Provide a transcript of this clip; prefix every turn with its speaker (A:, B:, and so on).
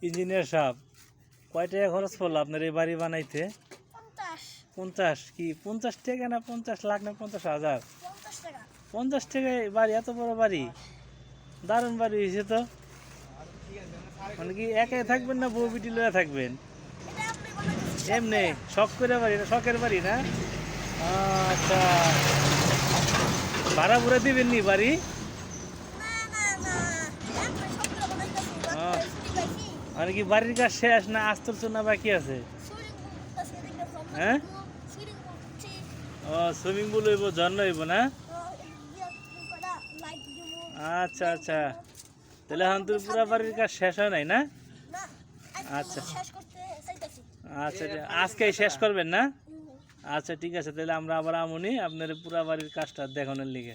A: Engineer সাহেব, কয় টাকা খরচ পড়লো আপনার এই বাড়ি বানাইতে? 50। কি 50 টাকা না 50 লাখ না 50,000? 50 টাকায় বাড়ি, এত বড় বাড়ি, দারুণ বাড়ি হয়েছে তো। মানে কি একাই থাকবেন না বউ বিটি লয়ে থাকবেন? এমনি শখ করে বাড়ি না, শখের বাড়ি না? আচ্ছা, ভাড়া ভুড়া দিবেন নি বাড়ি? মানে কি বাড়ির কাজ শেষ না আস্তর চুনা বাকি আছে? হ্যাঁ, ও সুইমিং পুল হইব, ঝর্ণা হইব না? আচ্ছা আচ্ছা, তাহলে এখন তো পুরা বাড়ির কাজ শেষ হয় নাই না? আচ্ছা আচ্ছা, আজকেই শেষ করবেন না? আচ্ছা ঠিক আছে, তাহলে আমরা আবার আমনি আপনার পুরা বাড়ির কাজটা দেখানোর লিগে।